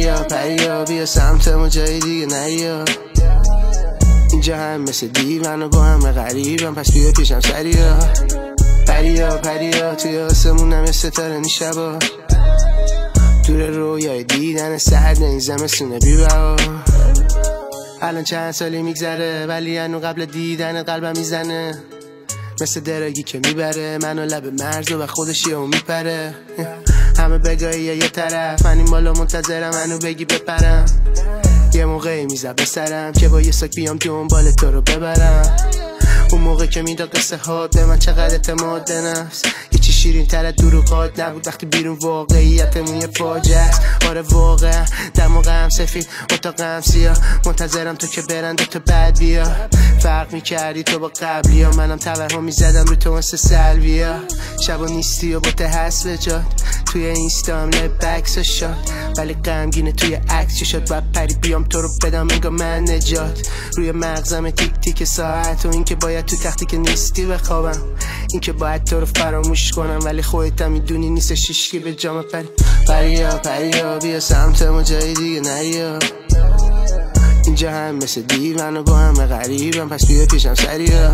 پریا بیا سمت ما جای دیگه نیا. اینجا هم مثل دیو منو با همه غریبم، پس بیا پیشم سریا. پریا توی آسمونم ستاره نی شبا، دور رویای دیدن سرد این زمستونه بی بها. الان چند سالی میگذره ولی هنو قبل دیدن قلبم میزنه، مثل دراگی که میبره منو لب مرز و خودش یهو میپره. همه بگاهی یه طرف، من این بالا منتظرم منو بگی بپرم. یه موقعی میزد به سرم که با یه ساک بیام دنبال تو رو ببرم. اون موقع که میداد قصه ها به من چقدر اعتماد به نفس، یه چی شیرین تر دروغات نبود وقتی بیرون واقعیتمون یه فاجعه است. آره واقعا دماغم سفید اتاقم سیاه، منتظرم تو که برن تا بعد بیا. فرق میکردی تو با قبلی ها، منم توهم میزدم رو تو مثل سلویا. شبا نیستی و با ته هست به جاد، توی اینستام لب عکس شاد، ولی غمگینه توی عکس چی شد. باید پری بیام تو رو بدم انگار من نجات. روی مغزم تیک تیک ساعت و این که باید تو تختی که نیستی بخوابم، این که باید تو رو فراموش کنم ولی خودت هم میدونی نیست شیشکی به جام پریا بیا سمت ما جای دیگه نیا. اینجا هم مثل دیو منو با همه غریبم، پس بیا پیشم سریا.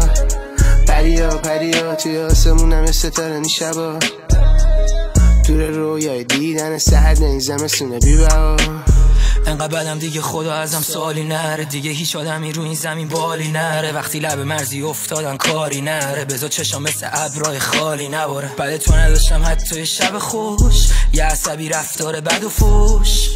پریا توی آسمونم ستاره نی شبا، دور رویای دیدن سرد این زمستونه بی بها. انقدر بدم دیگه خدا ازم سوالی نره، دیگه هیچ آدمی رو این زمین بالی نره. وقتی لب مرزی افتادن کاری نره، بذار چشام مثل ابرای خالی نباره. بعد تو نداشتم حتی شب خوش، یه عصبی رفتار بد و فوش.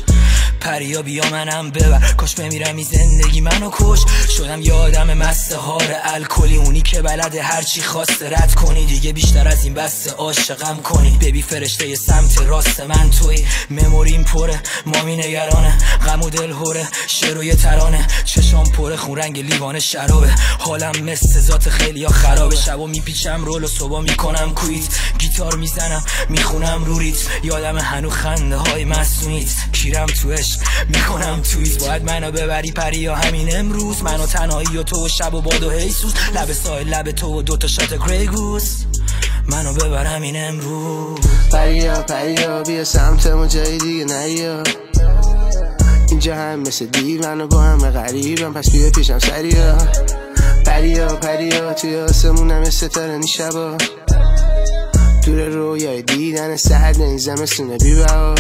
پریا بیا منم ببر، کاش بمیرم این زندگی منو کش. شدم یه آدم مستهار الکلی، اونی که بلده هرچی خواسته رد کنی. دیگه بیشتر از این بسته عاشقم کنی. ببی فرشته ی سمت راست من توی، مموریم پره مامی نگرانه، غم و دل هوره شعر و یه ترانه. چشام پره خون رنگ لیوان شرابه، حالم مثل ذات خیلی ها خرابه. شبا میپیچم رول و صبح میکنم کویت، گیتار میزنم میخونم روریت. یادم هنو خنده های مسئولیت، کیرم تو عشق میکنم تویز. باید منو ببری پریا همین امروز، منو تنهایی و تو و شب و باد و هیسوس. لب سایل لب تو و دوتا شات گری گوس، منو ببر همین امروز. پریا بیا سمت ما جای دیگه نیا. اینجا هم مثل دیو منو با همه غریبم، پس بیا پیشم سریا. پریا توی آسمونم ستاره نی شبا، دور رویای دیدن سرد این زمستونه بی بها.